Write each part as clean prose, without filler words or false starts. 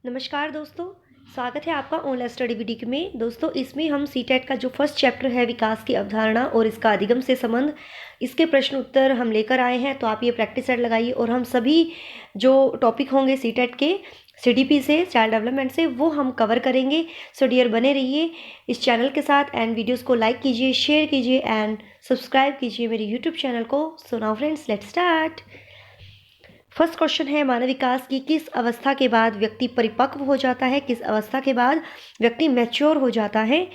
नमस्कार दोस्तों, स्वागत है आपका ऑनलाइन स्टडी वीडियो में। दोस्तों, इसमें हम सीटेट का जो फर्स्ट चैप्टर है विकास की अवधारणा और इसका अधिगम से संबंध, इसके प्रश्न उत्तर हम लेकर आए हैं। तो आप ये प्रैक्टिस सेट लगाइए और हम सभी जो टॉपिक होंगे सीटेट के सीडीपी से, चाइल्ड डेवलपमेंट से, वो हम कवर करेंगे। सो डियर, बने रहिए इस चैनल के साथ एंड वीडियोज़ को लाइक कीजिए, शेयर कीजिए एंड सब्सक्राइब कीजिए मेरे यूट्यूब चैनल को। So now friends, let's start. First question है, मानव विकास की किस अवस्था के बाद व्यक्ति परिपक्व हो जाता है? किस अवस्था के बाद व्यक्ति मैच्योर हो जाता है?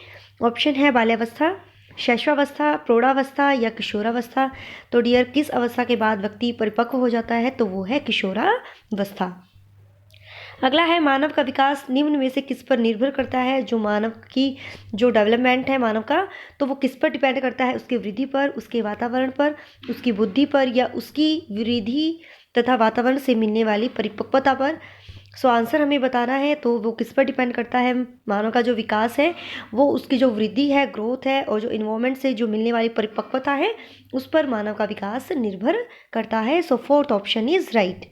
ऑप्शन है बाल्यावस्था, शैशवावस्था, प्रौढ़ावस्था या किशोरावस्था। तो डियर, किस अवस्था के बाद व्यक्ति परिपक्व हो जाता है? तो वो है किशोरावस्था। अगला है, मानव का विकास निम्न में से किस पर निर्भर करता है? जो मानव की जो डेवलपमेंट है मानव का, तो वो किस पर डिपेंड करता है? उसकी वृद्धि पर, उसके वातावरण पर, उसकी बुद्धि पर या उसकी वृद्धि तथा वातावरण से मिलने वाली परिपक्वता पर। सो आंसर हमें बताना है। तो वो किस पर डिपेंड करता है? मानव का जो विकास है वो उसकी जो वृद्धि है, ग्रोथ है, और जो इन्वायरमेंट से जो मिलने वाली परिपक्वता है उस पर मानव का विकास निर्भर करता है। सो फोर्थ ऑप्शन इज राइट।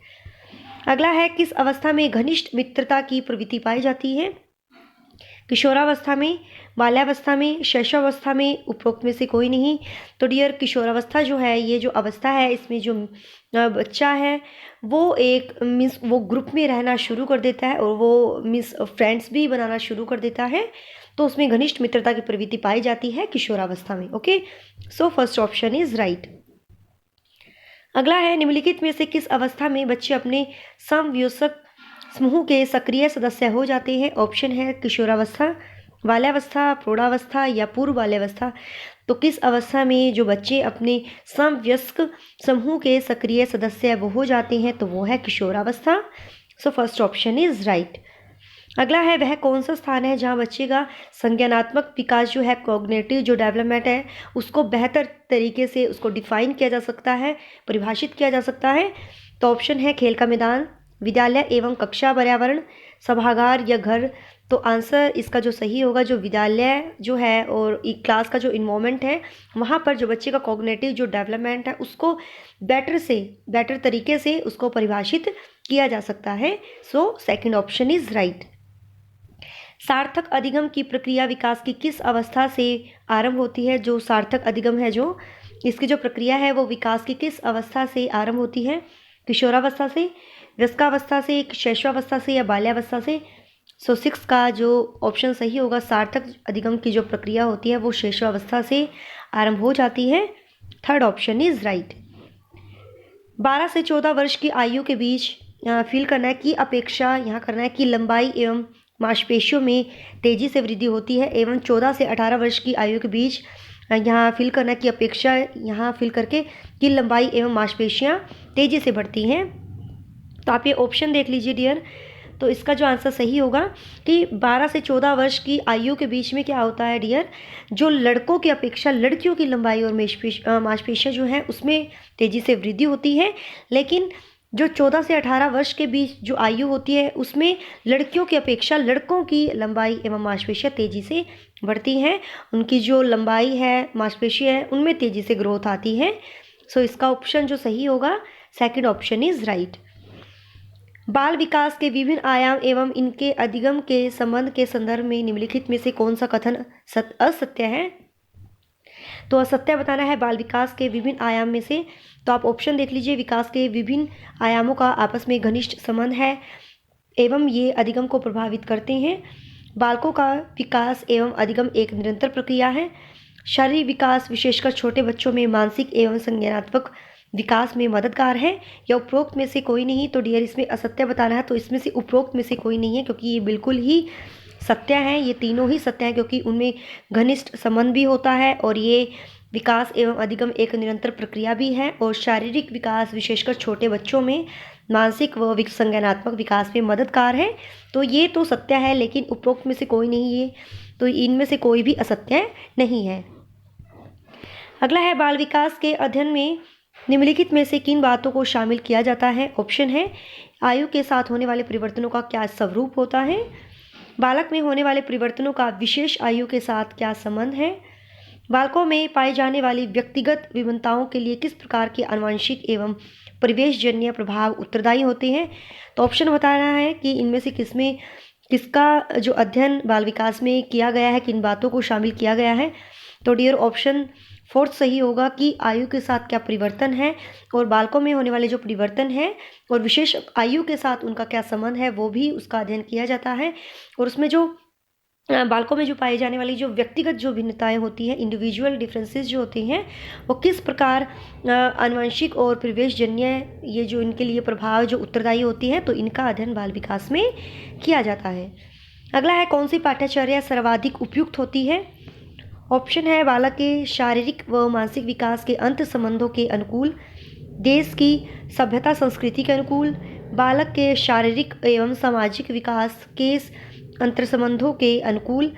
अगला है, किस अवस्था में घनिष्ठ मित्रता की प्रवृत्ति पाई जाती है? किशोरावस्था में, बाल्यावस्था में, शैशवावस्था में, उपरोक्त में से कोई नहीं। तो डियर, किशोरावस्था जो है, ये जो अवस्था है, इसमें जो बच्चा है वो एक मीन्स वो ग्रुप में रहना शुरू कर देता है और वो मीन्स फ्रेंड्स भी बनाना शुरू कर देता है। तो उसमें घनिष्ठ मित्रता की प्रवृत्ति पाई जाती है किशोरावस्था में। Okay, so first option is right. अगला है, निम्नलिखित में से किस अवस्था में बच्चे अपने समवयस्क समूह के सक्रिय सदस्य हो जाते हैं? ऑप्शन है किशोरावस्था, बाल्यावस्था, प्रौढ़ावस्था या पूर्व बाल्यावस्था। तो किस अवस्था में जो बच्चे अपने समवयस्क समूह के सक्रिय सदस्य वो हो जाते हैं? तो वो है किशोरावस्था। So first option is right. अगला है, वह कौन सा स्थान है जहाँ बच्चे का संज्ञानात्मक विकास जो है, कॉग्निटिव जो डेवलपमेंट है, उसको बेहतर तरीके से उसको डिफाइन किया जा सकता है, परिभाषित किया जा सकता है? तो ऑप्शन है खेल का मैदान, विद्यालय एवं कक्षा पर्यावरण, सभागार या घर। तो आंसर इसका जो सही होगा, जो विद्यालय जो है और एक क्लास का जो इन्वायरमेंट है, वहाँ पर जो बच्चे का कॉग्निटिव जो डेवलपमेंट है उसको बेटर तरीके से उसको परिभाषित किया जा सकता है। So second option is right. सार्थक अधिगम की प्रक्रिया विकास की किस अवस्था से आरंभ होती है? जो सार्थक अधिगम है, जो इसकी जो प्रक्रिया है वो विकास की किस अवस्था से आरंभ होती है? किशोरावस्था से, वयस्कावस्था से, शैशवावस्था से या बाल्यावस्था से? सो सिक्स का जो ऑप्शन सही होगा, सार्थक अधिगम की जो प्रक्रिया होती है वो शैशवावस्था से आरंभ हो जाती है। Third option is right. 12 से 14 वर्ष की आयु के बीच फील करना है की अपेक्षा यहाँ करना है कि लंबाई एवं मांसपेशियों में तेजी से वृद्धि होती है, एवं 14 से 18 वर्ष की आयु के बीच यहाँ फील करना की अपेक्षा यहाँ फील करके कि लंबाई एवं मांसपेशियाँ तेजी से बढ़ती हैं। तो आप ये ऑप्शन देख लीजिए डियर। तो इसका जो आंसर सही होगा कि 12 से 14 वर्ष की आयु के बीच में क्या होता है डियर, जो लड़कों की अपेक्षा लड़कियों की लंबाई और मांसपेशियाँ जो हैं उसमें तेज़ी से वृद्धि होती है, लेकिन जो 14 से 18 वर्ष के बीच जो आयु होती है उसमें लड़कियों की अपेक्षा लड़कों की लंबाई एवं मांसपेशियाँ तेज़ी से बढ़ती हैं। उनकी जो लंबाई है, मांसपेशियाँ हैं, उनमें तेज़ी से ग्रोथ आती है। सो इसका ऑप्शन जो सही होगा, सेकंड ऑप्शन इज राइट। बाल विकास के विभिन्न आयाम एवं इनके अधिगम के संबंध के संदर्भ में निम्नलिखित में से कौन सा कथन असत्य है? तो असत्य बताना है बाल विकास के विभिन्न आयाम में से। तो आप ऑप्शन देख लीजिए, विकास के विभिन्न आयामों का आपस में घनिष्ठ संबंध है एवं ये अधिगम को प्रभावित करते हैं। बालकों का विकास एवं अधिगम एक निरंतर प्रक्रिया है। शारीरिक विकास विशेषकर छोटे बच्चों में मानसिक एवं संज्ञानात्मक विकास में मददगार है, या उपरोक्त में से कोई नहीं? तो डियर, इसमें असत्य बताना है। तो इसमें से उपरोक्त में से कोई नहीं है, क्योंकि ये बिल्कुल ही सत्य हैं, ये तीनों ही सत्य हैं, क्योंकि उनमें घनिष्ठ संबंध भी होता है और ये विकास एवं अधिगम एक निरंतर प्रक्रिया भी है। और शारीरिक विकास विशेषकर छोटे बच्चों में मानसिक व संज्ञानात्मक विकास में मददगार है। तो ये तो सत्य है, लेकिन उपरोक्त में से कोई नहीं है, तो इनमें से कोई भी असत्य नहीं है। अगला है, बाल विकास के अध्ययन में निम्नलिखित में से किन बातों को शामिल किया जाता है? ऑप्शन है, आयु के साथ होने वाले परिवर्तनों का क्या स्वरूप होता है? बालक में होने वाले परिवर्तनों का विशेष आयु के साथ क्या संबंध है? बालकों में पाई जाने वाली व्यक्तिगत विभिन्नताओं के लिए किस प्रकार के आनुवंशिक एवं परिवेशजन्य प्रभाव उत्तरदायी होते हैं? तो ऑप्शन बताना है कि इनमें से किसका जो अध्ययन बाल विकास में किया गया है, किन बातों को शामिल किया गया है। तो डियर ऑप्शन फोर्थ सही होगा कि आयु के साथ क्या परिवर्तन है और बालकों में होने वाले जो परिवर्तन है और विशेष आयु के साथ उनका क्या संबंध है, वो भी उसका अध्ययन किया जाता है। और उसमें जो बालकों में जो पाई जाने वाली जो व्यक्तिगत जो भिन्नताएं होती हैं, इंडिविजुअल डिफरेंसेस जो होते हैं, वो किस प्रकार आनुवंशिक और परिवेशजन्य ये जो इनके लिए प्रभाव जो उत्तरदायी होती हैं, तो इनका अध्ययन बाल विकास में किया जाता है। अगला है, कौन सी पाठ्यचर्या सर्वाधिक उपयुक्त होती है? ऑप्शन है बालक के शारीरिक व मानसिक विकास के अंत संबंधों के अनुकूल, देश की सभ्यता संस्कृति के अनुकूल, बालक के शारीरिक एवं सामाजिक विकास के अंतर संबंधों के अनुकूल,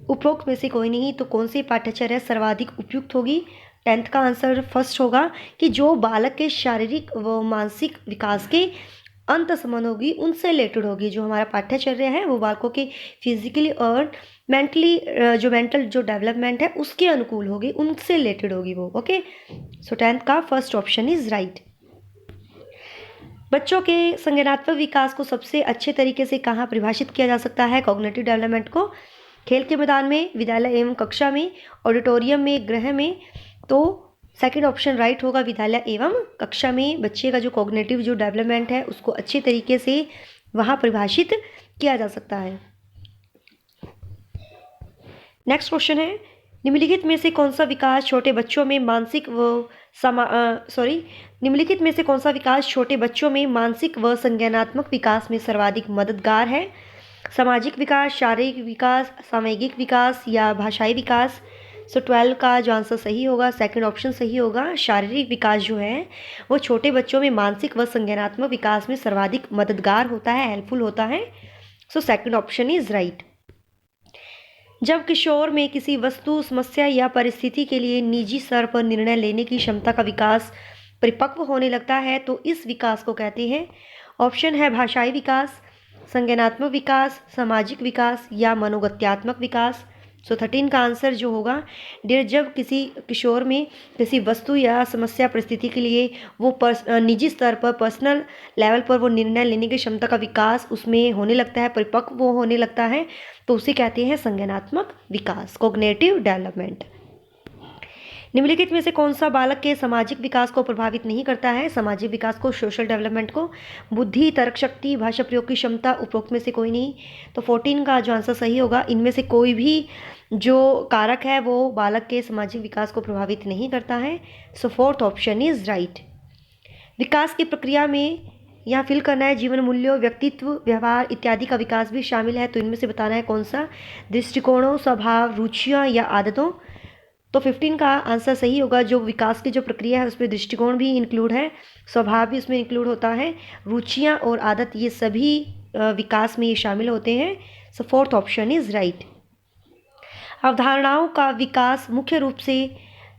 उपरोक्त में से कोई नहीं। तो कौन सी पाठ्यचर्या सर्वाधिक उपयुक्त होगी? 10th का आंसर फर्स्ट होगा कि जो बालक के शारीरिक व मानसिक विकास के अंत संबंध होगी, उनसे रिलेटेड होगी। जो हमारा पाठ्यचर्या है वो बालकों के फिजिकली और मेंटली जो मेंटल जो डेवलपमेंट है उसके अनुकूल होगी, उनसे रिलेटेड होगी वो। ओके, सो 10th का फर्स्ट ऑप्शन इज राइट। बच्चों के संज्ञानात्मक विकास को सबसे अच्छे तरीके से कहाँ परिभाषित किया जा सकता है? कॉग्निटिव डेवलपमेंट को खेल के मैदान में, विद्यालय एवं कक्षा में, ऑडिटोरियम में, गृह में। तो सेकंड ऑप्शन राइट होगा, विद्यालय एवं कक्षा में बच्चे का जो कॉग्निटिव जो डेवलपमेंट है उसको अच्छे तरीके से वहाँ परिभाषित किया जा सकता है। नेक्स्ट क्वेश्चन है, निम्नलिखित में से कौन सा विकास छोटे बच्चों में मानसिक व निम्नलिखित में से कौन सा विकास छोटे बच्चों में मानसिक व संज्ञानात्मक विकास में सर्वाधिक मददगार है? सामाजिक विकास, शारीरिक विकास, सामयिक विकास या भाषाई विकास? सो 12 का जो आंसर सही होगा, सेकंड ऑप्शन सही होगा। शारीरिक विकास जो है वो छोटे बच्चों में मानसिक व संज्ञानात्मक विकास में सर्वाधिक मददगार होता है, हेल्पफुल होता है। So second option is right. जब किशोर में किसी वस्तु, समस्या या परिस्थिति के लिए निजी स्तर पर निर्णय लेने की क्षमता का विकास परिपक्व होने लगता है, तो इस विकास को कहते हैं। ऑप्शन है भाषाई विकास, संज्ञानात्मक विकास, सामाजिक विकास या मनोगत्यात्मक विकास। सो 13 का आंसर जो होगा डियर, जब किसी किशोर में किसी वस्तु या समस्या परिस्थिति के लिए वो निजी स्तर पर, पर्सनल लेवल पर वो निर्णय लेने की क्षमता का विकास उसमें होने लगता है, परिपक्व वो होने लगता है, तो उसे कहते हैं संज्ञानात्मक विकास, कॉग्निटिव डेवलपमेंट। निम्नलिखित में से कौन सा बालक के सामाजिक विकास को प्रभावित नहीं करता है? सामाजिक विकास को, सोशल डेवलपमेंट को? बुद्धि, तर्क शक्ति, भाषा प्रयोग की क्षमता, उपरोक्त में से कोई नहीं। तो 14 का जो आंसर सही होगा, इनमें से कोई भी जो कारक है वो बालक के सामाजिक विकास को प्रभावित नहीं करता है। सो फोर्थ ऑप्शन इज राइट। विकास की प्रक्रिया में यहाँ फिल करना है जीवन मूल्यों, व्यक्तित्व, व्यवहार इत्यादि का विकास भी शामिल है। तो इनमें से बताना है कौन सा? दृष्टिकोणों, स्वभाव, रुचियाँ या आदतों? तो 15 का आंसर सही होगा। जो विकास की जो प्रक्रिया है उसमें दृष्टिकोण भी इंक्लूड है, स्वभाव भी उसमें इंक्लूड होता है, रुचियाँ और आदत ये सभी विकास में ये शामिल होते हैं। सो फोर्थ ऑप्शन इज राइट। अवधारणाओं का विकास मुख्य रूप से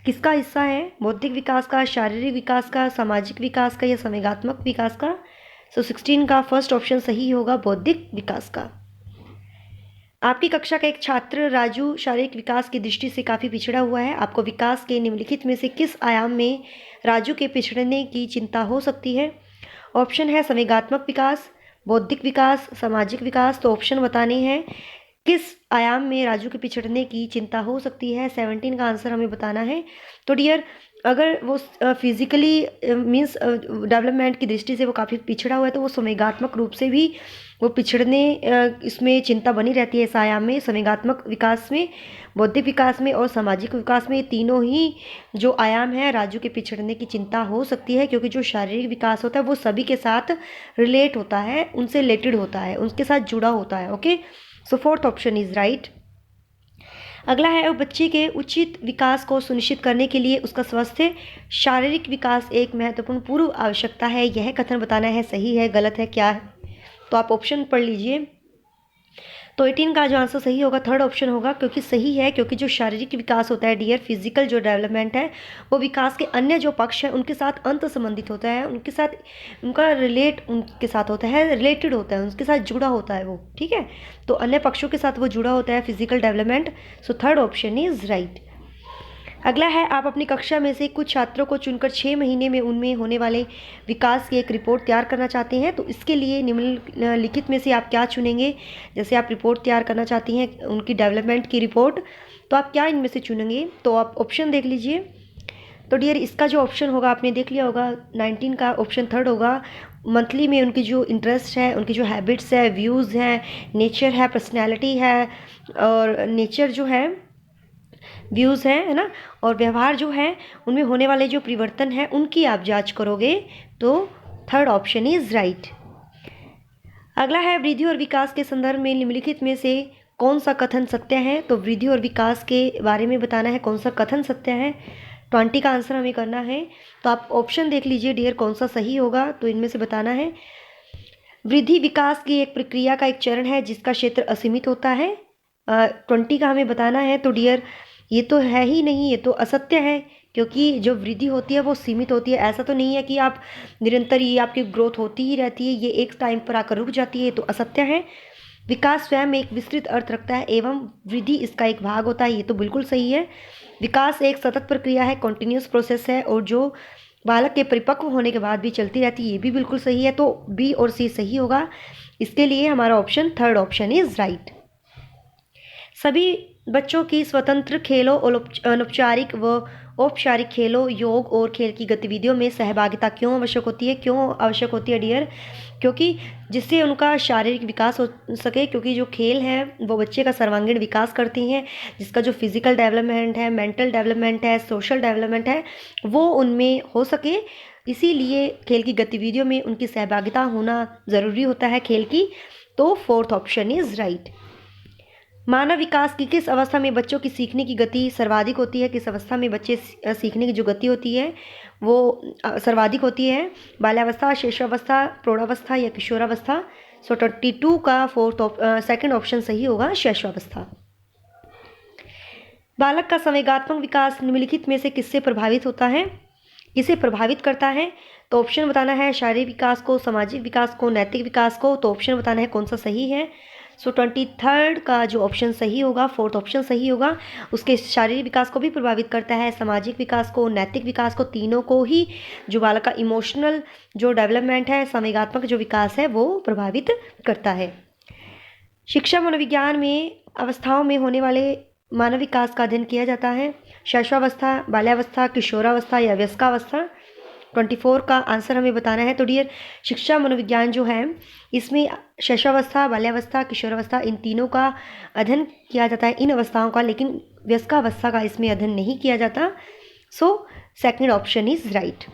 किसका हिस्सा है? बौद्धिक विकास का, शारीरिक विकास का, सामाजिक विकास का या संवेगात्मक विकास का? सो 16 का फर्स्ट ऑप्शन सही होगा, बौद्धिक विकास का। आपकी कक्षा का एक छात्र राजू शारीरिक विकास की दृष्टि से काफ़ी पिछड़ा हुआ है। आपको विकास के निम्नलिखित में से किस आयाम में राजू के पिछड़ने की चिंता हो सकती है? ऑप्शन है संवेगात्मक विकास, बौद्धिक विकास, सामाजिक विकास। तो ऑप्शन बताने हैं किस आयाम में राजू के पिछड़ने की चिंता हो सकती है। 17 का आंसर हमें बताना है। तो डियर, अगर वो फिजिकली मीन्स डेवलपमेंट की दृष्टि से वो काफ़ी पिछड़ा हुआ है, तो वो संवेगात्मक रूप से भी वो पिछड़ने इसमें चिंता बनी रहती है इस आयाम में, संवेगात्मक विकास में, बौद्धिक विकास में और सामाजिक विकास में। ये तीनों ही जो आयाम है राजू के पिछड़ने की चिंता हो सकती है, क्योंकि जो शारीरिक विकास होता है वो सभी के साथ रिलेट होता है, उनसे रिलेटेड होता है, उनके साथ जुड़ा होता है। Okay, so fourth option is right. अगला है, बच्चे के उचित विकास को सुनिश्चित करने के लिए उसका स्वस्थ शारीरिक विकास एक महत्वपूर्ण पूर्व आवश्यकता है। यह कथन बताना है सही है, गलत है, क्या है? तो आप ऑप्शन पढ़ लीजिए। तो 18 का जो आंसर सही होगा थर्ड ऑप्शन होगा, क्योंकि सही है, क्योंकि जो शारीरिक विकास होता है डियर, फिजिकल जो डेवलपमेंट है वो विकास के अन्य जो पक्ष है उनके साथ अंत संबंधित होता है, उनके साथ उनका उनके साथ होता है, रिलेटेड होता है, उनके साथ जुड़ा होता है वो। ठीक है, तो अन्य पक्षों के साथ वो जुड़ा होता है physical development. So third option is right. अगला है, आप अपनी कक्षा में से कुछ छात्रों को चुनकर 6 महीने में उनमें होने वाले विकास की एक रिपोर्ट तैयार करना चाहते हैं। तो इसके लिए निम्नलिखित में से आप क्या चुनेंगे? जैसे आप रिपोर्ट तैयार करना चाहती हैं उनकी डेवलपमेंट की रिपोर्ट, तो आप क्या इनमें से चुनेंगे? तो आप ऑप्शन देख लीजिए। तो डियर, इसका जो ऑप्शन होगा आपने देख लिया होगा, 19 का ऑप्शन थर्ड होगा। मंथली में उनकी जो इंटरेस्ट है, उनकी जो हैबिट्स है, व्यूज़ हैं, नेचर है, पर्सनैलिटी है, और नेचर जो है व्यूज़ हैं, है ना, और व्यवहार जो है, उनमें होने वाले जो परिवर्तन है उनकी आप जांच करोगे। तो थर्ड ऑप्शन इज़ राइट। अगला है, वृद्धि और विकास के संदर्भ में निम्नलिखित में से कौन सा कथन सत्य है? तो वृद्धि और विकास के बारे में बताना है कौन सा कथन सत्य है। 20 का आंसर हमें करना है। तो आप ऑप्शन देख लीजिए डियर, कौन सा सही होगा। तो इनमें से बताना है, वृद्धि विकास की एक प्रक्रिया का एक चरण है जिसका क्षेत्र असीमित होता है। 20 का हमें बताना है। तो डियर, ये तो है ही नहीं, ये तो असत्य है, क्योंकि जो वृद्धि होती है वो सीमित होती है। ऐसा तो नहीं है कि आप निरंतर ये आपकी ग्रोथ होती ही रहती है, ये एक टाइम पर आकर रुक जाती है, तो असत्य है। विकास स्वयं एक विस्तृत अर्थ रखता है एवं वृद्धि इसका एक भाग होता है, ये तो बिल्कुल सही है। विकास एक सतत प्रक्रिया है, कॉन्टिन्यूस प्रोसेस है, और जो बालक के परिपक्व होने के बाद भी चलती रहती है, ये भी बिल्कुल सही है। तो बी और सी सही होगा। इसके लिए हमारा option third option is right. सभी बच्चों की स्वतंत्र खेलों, अनौपचारिक व औपचारिक खेलों, योग और खेल की गतिविधियों में सहभागिता क्यों आवश्यक होती है? क्यों आवश्यक होती है डियर? क्योंकि जिससे उनका शारीरिक विकास हो सके, क्योंकि जो खेल हैं वो बच्चे का सर्वांगीण विकास करती हैं, जिसका जो फिजिकल डेवलपमेंट है, मेंटल डेवलपमेंट है, सोशल डेवलपमेंट है, वो उनमें हो सके। इसीलिए खेल की गतिविधियों में उनकी सहभागिता होना ज़रूरी होता है खेल की। तो फोर्थ ऑप्शन इज़ राइट। मानव विकास की किस अवस्था में बच्चों की सीखने की गति सर्वाधिक होती है? किस अवस्था में बच्चे सीखने की जो गति होती है वो सर्वाधिक होती है? बाल्यावस्था, शिशुअवस्था, प्रौढ़ावस्था या किशोरावस्था? सो 22 का सेकंड ऑप्शन सही होगा, शिशुअवस्था। बालक का संवेगात्मक विकास निम्नलिखित में से किससे प्रभावित होता है? किसे प्रभावित करता है? तो ऑप्शन बताना है, शारीरिक विकास को, सामाजिक विकास को, नैतिक विकास को। तो ऑप्शन बताना है कौन सा सही है। सो 23 का जो ऑप्शन सही होगा, फोर्थ ऑप्शन सही होगा। उसके शारीरिक विकास को भी प्रभावित करता है, सामाजिक विकास को, नैतिक विकास को, तीनों को ही जो बालक का इमोशनल जो डेवलपमेंट है, संवेगात्मक जो विकास है वो प्रभावित करता है। शिक्षा मनोविज्ञान में अवस्थाओं में होने वाले मानव विकास का अध्ययन किया जाता है। शैशवावस्था, बाल्यावस्था, किशोरावस्था या वयस्कावस्था? 24 का आंसर हमें बताना है। तो डियर, शिक्षा मनोविज्ञान जो है इसमें शैशवावस्था, बाल्यावस्था, किशोरावस्था, इन तीनों का अध्ययन किया जाता है, इन अवस्थाओं का, लेकिन वयस्कावस्था का इसमें अध्ययन नहीं किया जाता। So second option is right.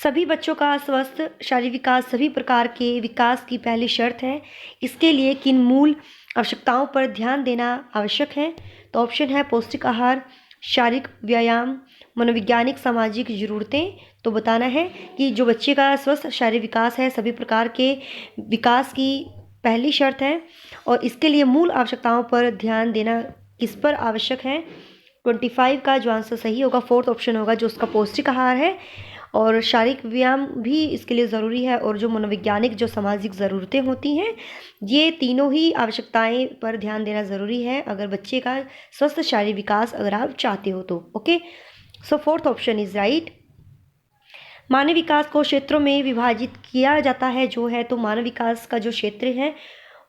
सभी बच्चों का स्वस्थ शारीरिक विकास सभी प्रकार के विकास की पहली शर्त है। इसके लिए किन मूल आवश्यकताओं पर ध्यान देना आवश्यक है? तो ऑप्शन है पौष्टिक आहार, शारीरिक व्यायाम, मनोवैज्ञानिक सामाजिक ज़रूरतें। तो बताना है कि जो बच्चे का स्वस्थ शारीरिक विकास है सभी प्रकार के विकास की पहली शर्त है, और इसके लिए मूल आवश्यकताओं पर ध्यान देना किस पर आवश्यक है? 25 का जो आंसर सही होगा, फोर्थ ऑप्शन होगा, जो उसका पौष्टिक आहार है, और शारीरिक व्यायाम भी इसके लिए ज़रूरी है, और जो मनोवैज्ञानिक जो सामाजिक ज़रूरतें होती हैं, ये तीनों ही आवश्यकताएं पर ध्यान देना ज़रूरी है अगर बच्चे का स्वस्थ शारीरिक विकास अगर आप चाहते हो तो। Okay, so fourth option is right. मानव विकास को क्षेत्रों में विभाजित किया जाता है जो है, तो मानव विकास का जो क्षेत्र है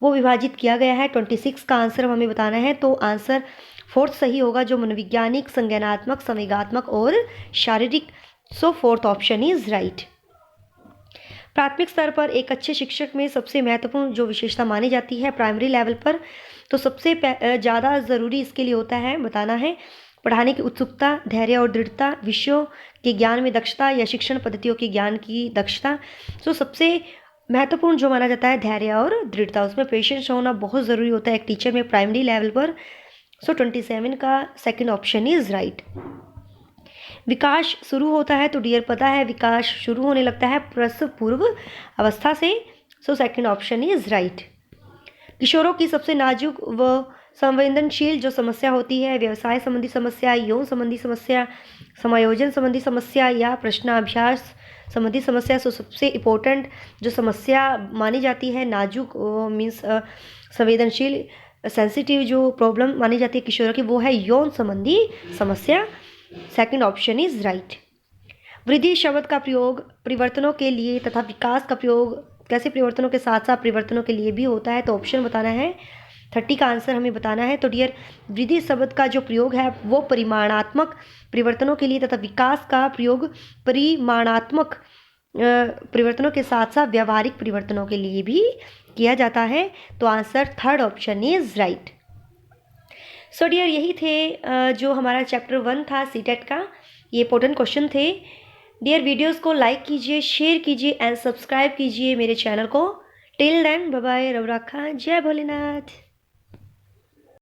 वो विभाजित किया गया है। 26 का आंसर हमें बताना है। तो आंसर फोर्थ सही होगा, जो मनोवैज्ञानिक, संज्ञानात्मक, संवेगात्मक और शारीरिक। सो फोर्थ ऑप्शन इज राइट। प्राथमिक स्तर पर एक अच्छे शिक्षक में सबसे महत्वपूर्ण जो विशेषता मानी जाती है प्राइमरी लेवल पर, तो सबसे ज़्यादा ज़रूरी इसके लिए होता है, बताना है, पढ़ाने की उत्सुकता, धैर्य और दृढ़ता, विषयों के ज्ञान में दक्षता या शिक्षण पद्धतियों के ज्ञान की दक्षता। तो सबसे महत्वपूर्ण जो माना जाता है धैर्य और दृढ़ता, उसमें पेशेंस होना बहुत ज़रूरी होता है एक टीचर में प्राइमरी लेवल पर। सो 27 का सेकंड ऑप्शन इज राइट। विकास शुरू होता है, तो डियर पता है विकास शुरू होने लगता है प्रसव पूर्व अवस्था से। So second option is right. किशोरों की सबसे नाजुक व संवेदनशील जो समस्या होती है, व्यवसाय संबंधी समस्या, यौन संबंधी समस्या, समायोजन संबंधी समस्या या प्रश्नाभ्यास संबंधी समस्या। सो सबसे इम्पोर्टेंट जो समस्या मानी जाती है नाजुक मीन्स संवेदनशील सेंसिटिव जो प्रॉब्लम मानी जाती है किशोरों की वो है यौन संबंधी समस्या। Second option is right. वृद्धि शब्द का प्रयोग परिवर्तनों के लिए तथा विकास का प्रयोग कैसे परिवर्तनों के साथ साथ परिवर्तनों के लिए भी होता है, तो ऑप्शन बताना है। 30 का आंसर हमें बताना है। तो डियर, वृद्धि शब्द का जो प्रयोग है वो परिमाणात्मक परिवर्तनों के लिए तथा विकास का प्रयोग परिमाणात्मक परिवर्तनों के साथ साथ व्यावहारिक परिवर्तनों के लिए भी किया जाता है। तो answer third option is right. So dear, यही थे जो हमारा चैप्टर 1 था सीटेट का। ये इंपॉर्टेंट क्वेश्चन थे। डियर, वीडियोस को लाइक कीजिए, शेयर कीजिए एंड सब्सक्राइब कीजिए मेरे चैनल को। टिल देन बाय बाय, रब रखा, जय भोलेनाथ।